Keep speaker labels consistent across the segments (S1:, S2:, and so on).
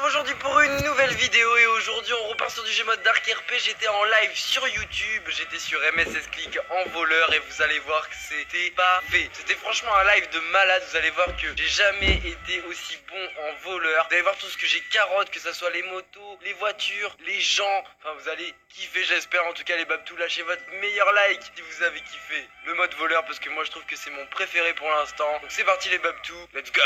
S1: aujourd'hui pour une nouvelle vidéo et aujourd'hui on repart sur du Gmod Dark RP. J'étais en live sur YouTube, j'étais sur MSS Click en voleur et vous allez voir que c'était pas fait. C'était franchement un live de malade, vous allez voir que j'ai jamais été aussi bon en voleur. Vous allez voir tout ce que j'ai carotte, que ça soit les motos, les voitures, les gens. Enfin vous allez kiffer j'espère, en tout cas les Babtou, lâchez votre meilleur like si vous avez kiffé le mode voleur parce que moi je trouve que c'est mon préféré pour l'instant. Donc c'est parti les Babtou, let's go.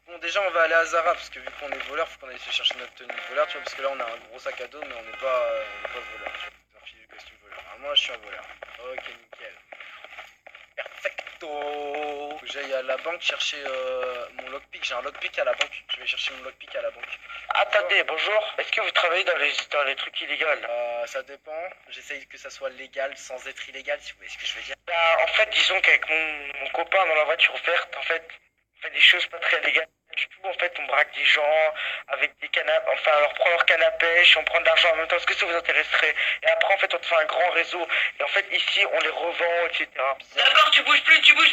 S1: Bon déjà on va aller à Zara parce que vu qu'on est voleur faut qu'on aille se chercher notre tenue de voleur tu vois, parce que là on a un gros sac à dos mais on n'est pas voleur, tu vois. On a refilé le costume voleur. Alors moi je suis un voleur. Ok nickel. Perfecto. Faut que j'aille à la banque chercher mon lockpick. J'ai un lockpick à la banque. Je vais chercher mon lockpick à la banque.
S2: Attendez, bonjour. Est-ce que vous travaillez dans les trucs illégaux?
S1: Ça dépend. J'essaye que ça soit légal sans être illégal, si vous voyez ce que je veux dire.
S2: Bah, en fait, disons qu'avec mon copain dans la voiture verte, en fait, on fait des choses pas très légales du tout. En fait, on braque des gens avec des canapes, enfin, on leur prend leur canne à pêche, on prend de l'argent en même temps. Est-ce que ça vous intéresserait? Et après, en fait, on te fait un grand réseau. Et en fait, ici, on les revend, etc. D'accord, tu bouges plus, tu vas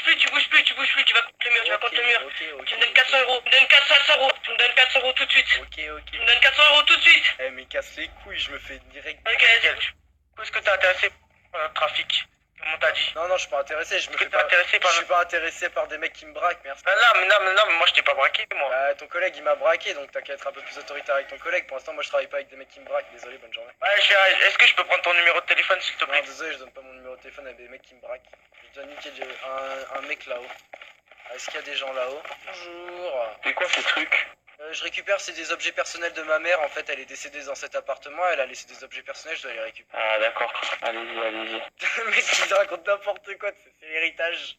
S2: contre le mur, Tu me donnes 400 euros, tu me donnes 400 euros tout de suite.
S1: Ok.
S2: Tu me donnes 400 euros tout de suite.
S1: Eh mais casse les couilles, je me fais direct.
S2: Ok, est-ce que t'es intéressé par le trafic? Comment t'as dit?
S1: Non, je suis pas intéressé, je me fais
S2: pas intéressé par
S1: je suis pas intéressé par des mecs qui me braquent, merci.
S2: Non, mais moi je t'ai pas braqué, moi.
S1: Bah, ton collègue il m'a braqué, donc t'as qu'à être un peu plus autoritaire avec ton collègue. Pour l'instant, moi je travaille pas avec des mecs qui me braquent, désolé, bonne journée.
S2: Ouais, chérie, est-ce que je peux prendre ton numéro de téléphone s'il te plaît?
S1: Non, désolé, je donne pas mon numéro de téléphone à des mecs qui me braquent. Je dois niquer un mec là-haut. Est-ce qu'il y a des gens là-haut? Bonjour.
S2: C'est quoi ces trucs?
S1: Je récupère, c'est des objets personnels de ma mère. En fait, elle est décédée dans cet appartement. Elle a laissé des objets personnels, je dois les récupérer.
S2: Ah, d'accord. Allez-y.
S1: Le mec, il raconte n'importe quoi, c'est l'héritage.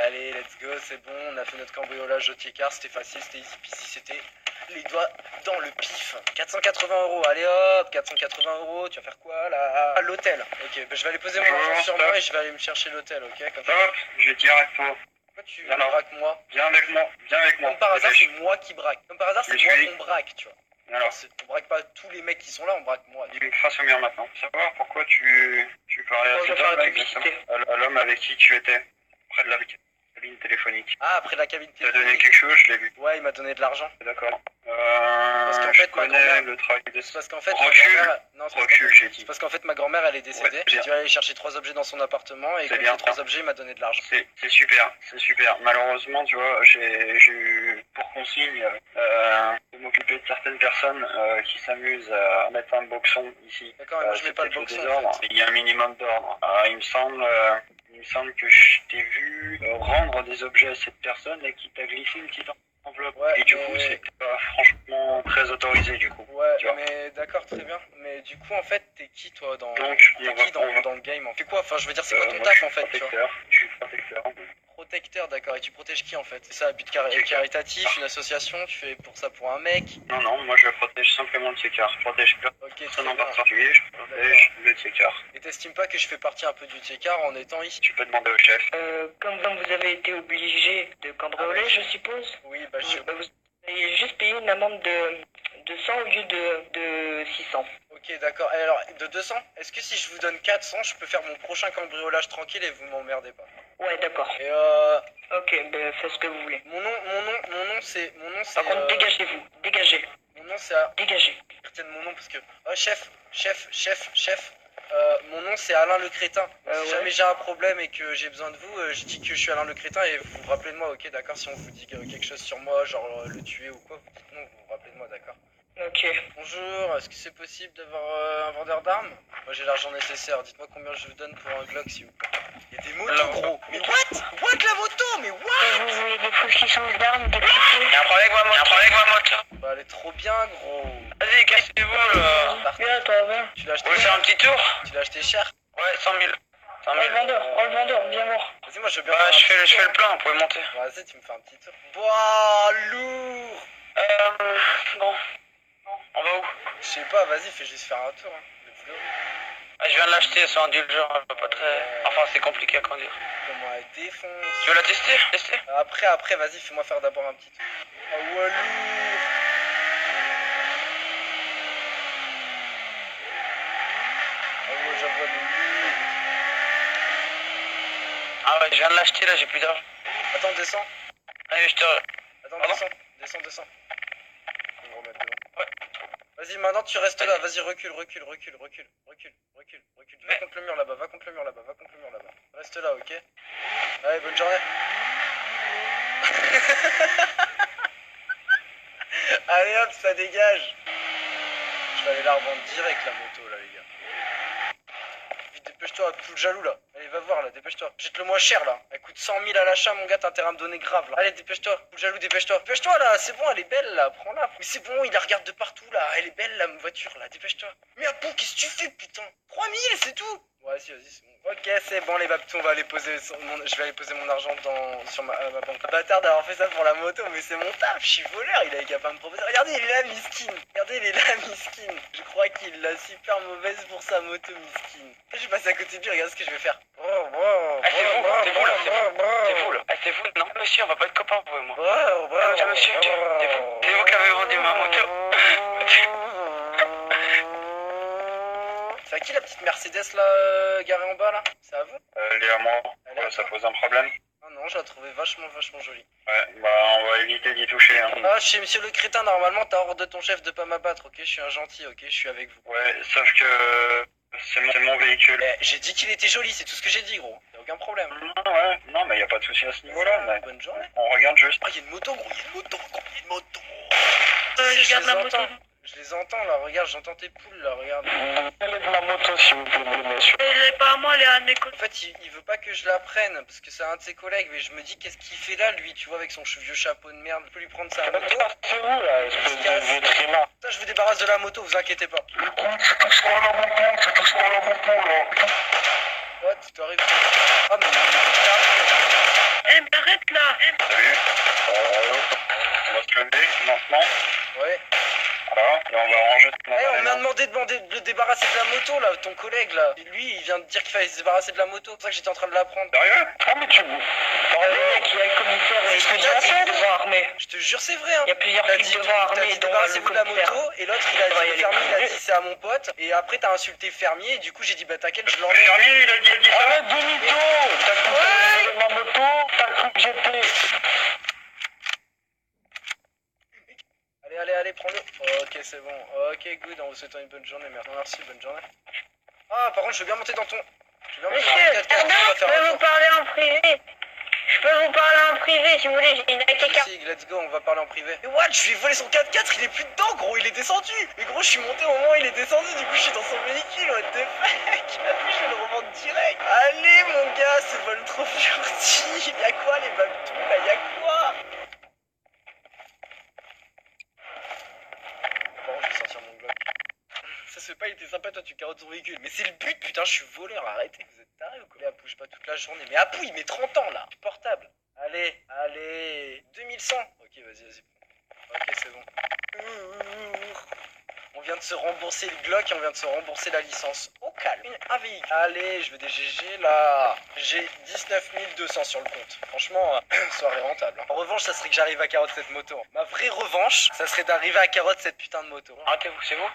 S1: Allez, let's go, c'est bon. On a fait notre cambriolage au Tiekar. C'était facile, c'était easy peasy. C'était les doigts dans le pif. 480 euros, allez hop, 480 euros. Tu vas faire quoi là? À l'hôtel. Ok, bah, je vais aller poser mon argent sur moi et je vais aller me chercher l'hôtel, ok? Comme ça.
S2: Hop, je vais direct toi.
S1: Pourquoi tu braques moi?
S2: Viens avec moi.
S1: Comme par hasard, c'est moi qui braque. Comme par hasard, c'est moi qu'on braque, tu vois.
S2: Alors,
S1: on braque pas tous les mecs qui sont là, on braque moi.
S2: dis-moi face au mur maintenant. Savoir pourquoi tu parlais à cet homme exactement, à l'homme avec qui tu étais, près de la cabine téléphonique.
S1: Ah, après la cabine
S2: téléphonique. T'as donné quelque chose, je l'ai vu.
S1: Ouais, il m'a donné de l'argent.
S2: D'accord.
S1: Parce qu'en fait,
S2: ma grand-mère, le travail de...
S1: C'est parce qu'en fait,
S2: recule, j'ai dit.
S1: C'est parce qu'en fait, ma grand-mère, elle est décédée. J'ai dû aller chercher 3 objets dans son appartement et comme ces 3 objets, il m'a donné de l'argent.
S2: C'est super. Malheureusement, tu vois, j'ai eu pour consigne de m'occuper de certaines personnes qui s'amusent à mettre un boxon ici.
S1: D'accord, mais moi je mets pas le boxon en fait.
S2: Il y a un minimum d'ordre. Il me semble que je t'ai vu rendre des objets à cette personne et qui t'a glissé une petite enveloppe.
S1: Ouais,
S2: et du coup, c'est pas franchement très autorisé du coup.
S1: Ouais, mais d'accord, très bien. Mais du coup, en fait, t'es qui toi dans dans le game? Fais quoi? Enfin, je veux dire, c'est quoi ton taf en fait?
S2: Je suis protecteur.
S1: Protecteur, d'accord. Et tu protèges qui en fait? C'est ça, but caritatif, une association? Tu fais pour ça pour un mec?
S2: Non, moi je protège simplement le Tiekar. Je protège personne en particulier, je protège le Tiekar.
S1: Et t'estimes pas que je fais partie un peu du Tiekar en étant ici?
S2: Tu peux demander au chef.
S3: Comme vous avez été obligé de cambrioler, je suppose.
S1: Oui, bah je...
S3: Vous avez juste payé une amende de 100 au lieu de 600.
S1: Ok, d'accord. Et alors, de 200? Est-ce que si je vous donne 400, je peux faire mon prochain cambriolage tranquille et vous m'emmerdez pas?
S3: Ouais, d'accord.
S1: Et
S3: Ok, ben faites ce que vous voulez.
S1: Mon nom c'est...
S3: Par contre, dégagez-vous. Dégagez.
S1: Mon nom c'est...
S3: Dégagez.
S1: Retiens mon nom parce que... Oh, chef. Mon nom c'est Alain le Crétin. Si jamais j'ai un problème et que j'ai besoin de vous, je dis que je suis Alain le Crétin et vous vous rappelez de moi, ok, d'accord? Si on vous dit quelque chose sur moi, genre le tuer ou quoi, vous dites non, vous vous rappelez de moi, d'accord?
S3: Ok.
S1: Bonjour, est-ce que c'est possible d'avoir un vendeur d'armes? Moi j'ai l'argent nécessaire, dites-moi combien je vous donne pour un Glock s'il vous plaît. Il y a des motos gros. Mais what la moto? Mais what?
S3: Vous voulez des faux qui changent d'armes, des clichés?
S2: Y'a un problème avec ma moto.
S1: Bah elle est trop bien gros.
S2: Vas-y, cassez-vous là.
S3: Viens, toi, viens.
S1: Tu l'as acheté
S2: On va faire un petit tour?
S1: Tu l'as acheté cher?
S2: Ouais, 100 000.
S3: Oh le vendeur, viens voir.
S1: Vas-y, moi je veux bien.
S2: Ouais, je fais le plein, vous pouvez monter.
S1: Vas-y, tu me fais un petit tour. Boah, lourd.
S2: Bon. On va où?
S1: Je sais pas, vas-y, fais juste faire un tour. Hein.
S2: Je viens de l'acheter, c'est indulgent, pas très... Enfin, c'est compliqué à conduire.
S1: Comment elle défonce.
S2: Tu veux la tester?
S1: Après, vas-y, fais-moi faire d'abord un petit tour. Ah ouais, lourd. va de lui.
S2: Ah ouais, je viens de l'acheter là, j'ai plus d'argent.
S1: Attends, descends.
S2: Allez, je te...
S1: Attends,
S2: Pardon
S1: descends. Je vais me remettre devant. Ouais. Vas-y, maintenant tu restes là. Vas-y, recule. Va contre le mur là-bas, Reste là, ok? Allez, bonne journée. Allez hop, ça dégage. Je vais aller la revendre direct la moto là, les gars. Vite, dépêche-toi, poule jaloux là. Allez, va voir là, dépêche-toi. Jette-le moins cher là. Elle coûte 100 000 à l'achat, mon gars, t'as intérêt à me donner grave là. Allez, dépêche-toi, poule jaloux, dépêche-toi. Dépêche-toi là, c'est bon, elle est belle là, prends-la. Mais c'est bon, il la regarde de partout là. Elle est belle la voiture là, dépêche-toi. Mais Apou, qu'est-ce que tu fais putain? 3000, c'est tout. Ouais, vas-y, c'est bon. Ok, c'est bon les babtous, on va aller poser je vais aller poser mon argent sur ma banque. Bâtard d'avoir fait ça pour la moto, mais c'est mon taf, je suis voleur, il avait qu'à pas me proposer. Regardez, il est là, miskin. Je crois qu'il l'a super mauvaise pour sa moto, miskin. Je vais passer à côté de lui, regarde ce que je vais faire.
S2: Ah, c'est vous là, c'est vous, non monsieur, on va pas être copains vous et moi. Ah, tiens monsieur, c'est vous qui avez vendu ma moto.
S1: C'est à qui la petite Mercedes là, garée en bas là? C'est à vous?
S4: Elle est à moi. Ça pose un problème?
S1: Ah non, je la trouvais vachement jolie.
S4: Ouais, bah on va éviter d'y toucher. Hein.
S1: Ah, chez monsieur le crétin, normalement t'as ordre de ton chef de pas m'abattre, ok? Je suis un gentil, ok? Je suis avec vous.
S4: Ouais, sauf que c'est mon véhicule.
S1: J'ai dit qu'il était joli, c'est tout ce que j'ai dit, gros. Y'a aucun problème.
S4: Non, mais y a pas de souci à ce niveau-là. Mais...
S1: Bonne journée.
S4: On regarde juste.
S1: Ah, y'a une moto, gros,
S3: Je regarde la moto.
S1: Je les entends là, regarde, j'entends tes poules là, regarde.
S2: Elle est de ma moto s'il vous plaît, monsieur.
S3: Elle est pas à moi, elle est à mes côtés.
S1: En fait, il veut pas que je la prenne parce que c'est un de ses collègues, mais je me dis qu'est-ce qu'il fait là, lui, tu vois, avec son vieux chapeau de merde. Je peux lui prendre sa moto.
S2: C'est vous là, espèce de vieux trimard.
S1: Ça, je vous débarrasse de la moto, vous inquiétez pas. What? Tu arrives. Ah, mais
S3: Eh, mais arrête là.
S4: Salut. On va se lever maintenant.
S1: ouais.
S4: Voilà, et on va ranger tout
S1: Eh, on m'a demandé de le débarrasser de la moto là, ton collègue là. Lui, il vient de dire qu'il fallait se débarrasser de la moto. C'est pour ça que j'étais en train de la prendre.
S4: Sérieux?
S2: Ah mais tu... Oh, le mec, il y a le commissaire et il y a plusieurs devant armés.
S1: Je te jure, c'est vrai. Hein.
S2: Il y a plusieurs
S1: T'as
S2: flics
S1: dit,
S2: devant
S1: t'as
S2: armés
S1: dit
S2: dont le
S1: débarrassez-vous de la
S2: commissaire.
S1: moto, et l'autre il a dit
S2: Ouais,
S1: le
S2: il
S1: fermier, il a
S2: est-
S1: dit c'est à mon pote, et après t'as insulté le fermier, et du coup j'ai dit bah t'inquiète, je
S4: Le
S1: l'emmène.
S4: fermier, il a dit ça.
S2: Arrête de mytho. T'as cru que j'avais ma moto, t'as cru que j'étais...
S1: Allez, prends-le. Ok, c'est bon. Ok, good, en vous souhaitant une bonne journée. Merci, bonne journée. Ah, par contre, je veux bien monter dans ton... Je veux bien monter dans
S3: Monsieur,
S1: ton 4x4, on va
S3: pardon, je
S1: faire
S3: peux
S1: un
S3: vous
S1: tour.
S3: parler en privé. Je peux vous parler en privé si vous voulez, j'ai une AK-47.
S1: Si, let's go, on va parler en privé. Mais what? Je lui ai volé son 4x4, il est plus dedans, gros, il est descendu. Mais gros, je suis monté au moment où il est descendu, du coup, je suis dans son véhicule, what the fuck? Après, je vais le revendre direct. Allez, mon gars, ce vol trop furtif. Y'a quoi, les babtous, là? Y'a quoi? Bon, je vais sortir mon Glock. Ça se fait pas, il était sympa, toi tu carottes ton véhicule. Mais c'est le but, putain, je suis voleur, arrêtez, vous êtes tarés ou quoi? Mais Apou, bouge pas toute la journée. Mais Apou, il met 30 ans là, portable. Allez, 2100. Ok, vas-y. Ok, c'est bon. On vient de se rembourser le Glock et on vient de se rembourser la licence. Au calme. Un véhicule. Allez, je veux des GG là. J'ai 19 200 sur le compte. Franchement, soirée rentable. Hein. En revanche, ça serait que j'arrive à carotte cette moto. Ma vraie revanche, ça serait d'arriver à carotte cette putain de moto.
S2: Arrêtez-vous, c'est vous?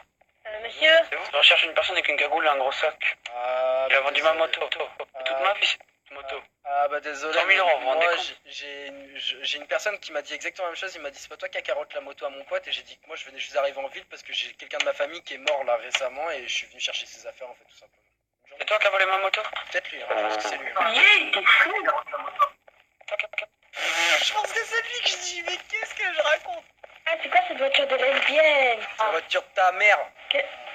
S3: Monsieur,
S2: C'est vous? Je recherche une personne avec une cagoule et un gros sac.
S1: Ah,
S2: Il a
S1: bah,
S2: vendu ma
S1: désolé.
S2: moto. Toute ma vie, cette moto.
S1: Ah bah désolé.
S2: 100 000 euros, vous vous rendez
S1: moi
S2: compte?
S1: j'ai une personne qui m'a dit exactement la même chose. Il m'a dit c'est pas toi qui as carotte la moto à mon pote, et j'ai dit que moi je venais juste d'arriver en ville parce que j'ai quelqu'un de ma famille qui est mort là récemment et je suis venu chercher ses affaires en fait tout simplement.
S2: C'est toi qui as volé ma moto?
S1: Peut-être lui, hein, je pense que c'est lui. Hein.
S3: il était fou.
S1: Je pense que c'est lui que je dis, mais qu'est-ce que je raconte?
S3: Ah, c'est quoi cette voiture de lesbienne?
S1: C'est la voiture de ta mère.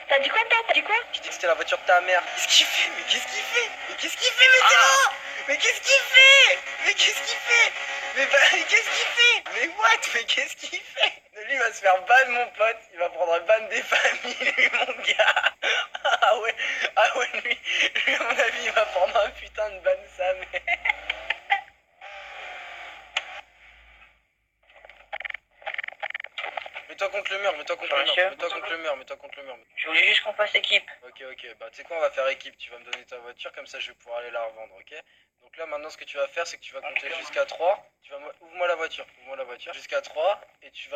S3: T'as dit quoi, toi? T'as dit quoi?
S1: Je dis que c'était la voiture de ta mère. Qu'est-ce qu'il fait? Mais qu'est-ce qu'il fait? Mais qu'est-ce qu'il fait, mais t'es là? Mais qu'est-ce qu'il fait? Mais qu'est-ce qu'il fait? Mais qu'est-ce qu'il fait? Mais what? Mais qu'est-ce qu'il fait? Lui il va se faire ban mon pote, il va prendre un ban des familles, lui mon gars. Ah ouais, lui à mon avis il va prendre un putain de ban de sa mère. Mets-toi contre le mur.
S3: Je voulais juste qu'on fasse équipe.
S1: Ok, bah tu sais quoi, on va faire équipe, tu vas me donner ta voiture, comme ça je vais pouvoir aller la revendre, ok? Donc là maintenant ce que tu vas faire c'est que tu vas compter jusqu'à 3, ouvre-moi la voiture, jusqu'à 3, et tu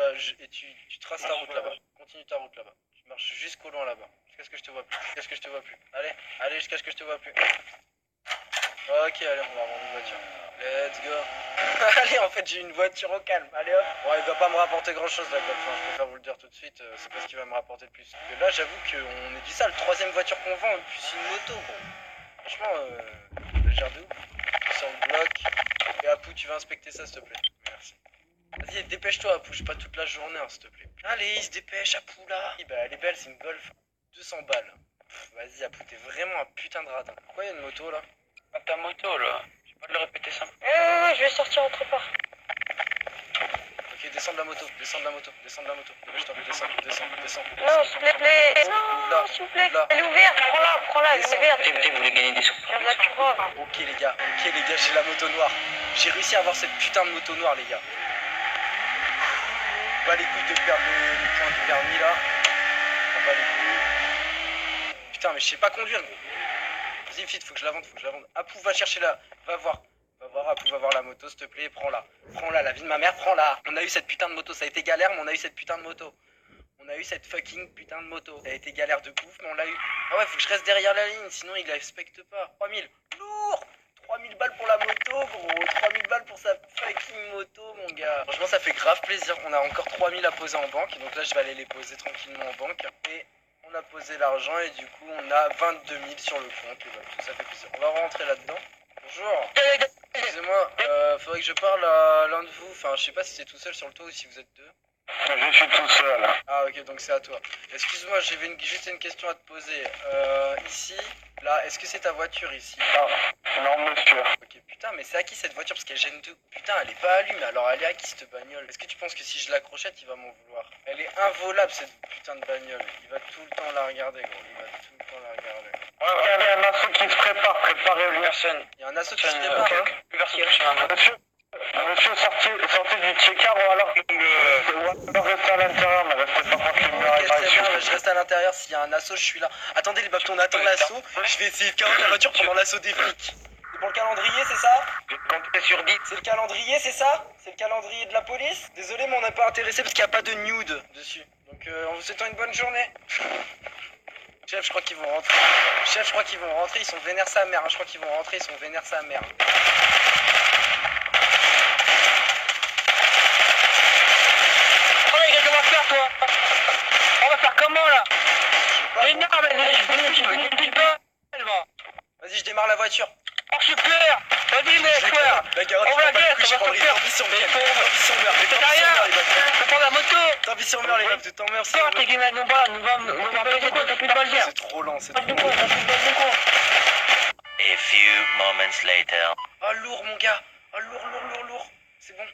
S1: traces ta route là-bas, continue ta route là-bas, tu marches jusqu'au loin là-bas, jusqu'à ce que je te vois plus. Jusqu'à ce que je te vois plus. Allez, allez, jusqu'à ce que je te vois plus. Ok, allez, on va revendre une voiture. Let's go. Allez, en fait, j'ai une voiture au calme. Allez hop. Bon, il va pas me rapporter grand chose la Golf. Hein. Je préfère vous le dire tout de suite. C'est pas ce qui va me rapporter le plus. Parce que là, j'avoue qu'on est dit ça. Le troisième voiture qu'on vend, plus une moto, gros. Franchement, le gère de ouf. Sur le bloc. Et Apou, tu vas inspecter ça, s'il te plaît. Merci. Vas-y, dépêche-toi, Apou. J'ai pas toute la journée, hein, s'il te plaît. Allez, il se dépêche, Apou, là. Bah, elle est belle, c'est une Golf. 200 balles. Vas-y, Apou, t'es vraiment un putain de radin. Pourquoi il y a une moto, là?
S2: Ah, ta moto, là. J'ai pas de le répéter ça.
S3: Ouais, je vais sortir autre part.
S1: Ok, descends de la moto, descends de la moto, descends de la moto. Dépêche-toi, descends, descends, descends.
S3: Non, s'il vous plaît. Non, s'il vous plaît. Elle est ouverte. Prends-la, elle est ouverte.
S2: Vous voulez gagner des sous.
S3: Regarde la Cura.
S1: Ok les gars, j'ai la moto noire. J'ai réussi à avoir cette putain de moto noire les gars. Pas les couilles de perdre le point du permis là. On va les couilles. Putain mais je sais pas conduire gros. Vas-y fit, faut que je la vende, Apou va chercher la. Va voir, Apou va voir la moto s'il te plaît, prends-la. Prends-la, la vie de ma mère, prends-la. On a eu cette putain de moto, ça a été galère mais on a eu cette putain de moto. On a eu cette fucking putain de moto. Ça a été galère de ouf mais on l'a eu. Ah ouais, faut que je reste derrière la ligne, sinon il la respecte pas. 3000, lourd. 3000 balles pour la moto, gros. 3000 balles pour sa fucking moto, mon gars. Franchement, ça fait grave plaisir. On a encore 3000 à poser en banque. Donc là, je vais aller les poser tranquillement en banque. Et on a posé l'argent. Et du coup, on a 22 000 sur le compte. Et voilà, tout ça fait plaisir. On va rentrer là-dedans. Bonjour. Excusez-moi, faudrait que je parle à l'un de vous. Enfin, je sais pas si c'est tout seul sur le toit ou si vous êtes deux.
S4: Je suis tout seul.
S1: Ah ok, donc c'est à toi. Excuse-moi, j'avais juste une question à te poser. Ici, là, est-ce que c'est ta voiture ici?
S4: Non, monsieur.
S1: Ok, putain, mais c'est à qui cette voiture? Parce qu'elle gêne de... Putain, elle est pas allumée, alors elle est à qui cette bagnole? Est-ce que tu penses que si je l'accrochette, il va m'en vouloir? Elle est involable cette putain de bagnole. Il va tout le temps la regarder, gros. Il va tout le temps la regarder.
S4: Ouais, il y a un assaut qui se prépare, préparez-vous.
S2: Personne.
S1: Il y a un assaut qui se prépare, hein?
S2: Plus personne touche à ma moto.
S4: Monsieur, sortez du check-out ou alors restez à l'intérieur, mais restez pas proche du mur.
S1: Ok, très bien, je reste à l'intérieur. S'il y a un assaut, je suis là. Attendez les babtons, on attend l'assaut. Je vais essayer de carotter la voiture pendant l'assaut des flics. C'est pour le calendrier, c'est ça?
S2: Comptez sur 10.
S1: C'est le calendrier, c'est ça? C'est le calendrier de la police? Désolé, mais on n'est pas intéressé parce qu'il n'y a pas de nude dessus. Donc, en vous souhaitant une bonne journée. Chef, je crois qu'ils vont rentrer. Chef, je crois qu'ils vont rentrer. Ils sont vénère sa mère. Hein. Je crois qu'ils vont rentrer. Ils sont vénère sa mère.
S2: On va faire comment là?
S1: Mais
S2: non, mais je peux.
S1: Vas-y, je démarre la voiture.
S2: Oh super! Vas-y mec, frère!
S1: La garotte,
S2: On va la guerre, on va
S1: Tant
S2: sortir!
S1: pis si on meurt, mais
S2: C'est rien! Faut prendre la moto!
S1: tant pis si on meurt les meufs, tant merci.
S2: Sors tes guillemets, nous va empêcher de plus de balles
S1: C'est trop lent, c'est trop
S2: de
S1: lent.
S2: quoi,
S5: A few moments later.
S1: Oh lourd mon gars. Oh lourd. C'est bon.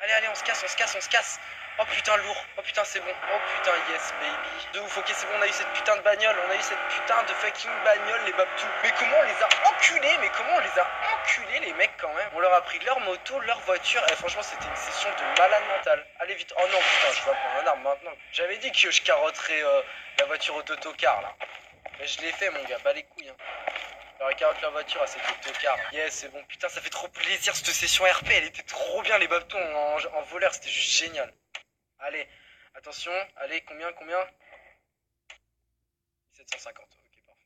S1: Allez, on se casse. Oh putain lourd. Oh putain c'est bon. Oh putain yes baby. De ouf, ok c'est bon, on a eu cette putain de bagnole. On a eu cette putain de fucking bagnole les babtous. Mais comment on les a enculés les mecs quand même. On leur a pris leur moto, leur voiture. Et franchement c'était une session de malade mental. Allez vite. Oh non putain je vais prendre un arme maintenant. J'avais dit que je carotterais la voiture au autocar là. Mais je l'ai fait mon gars, bas les couilles hein. Alors carotte la voiture à cet autocar. Yes c'est bon, putain ça fait trop plaisir cette session RP, elle était trop bien les babtons en voleur, c'était juste génial. Allez, attention, allez combien 750, ok parfait.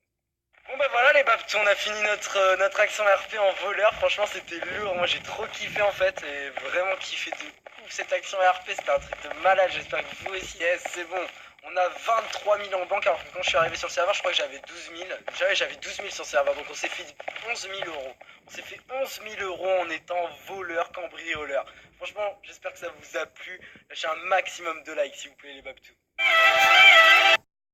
S1: Bon bah voilà les babtons, on a fini notre action RP en voleur, franchement c'était lourd, moi j'ai trop kiffé en fait, et vraiment kiffé de ouf cette action RP, c'était un truc de malade, j'espère que vous aussi. Yes c'est bon. On a 23 000 en banque alors que quand je suis arrivé sur le serveur je crois que j'avais 12 000. J'avais 12 000 sur le serveur donc on s'est fait 11 000 euros. On s'est fait 11 000 euros en étant voleur, cambrioleur. Franchement j'espère que ça vous a plu. Lâchez un maximum de likes s'il vous plaît les babtous.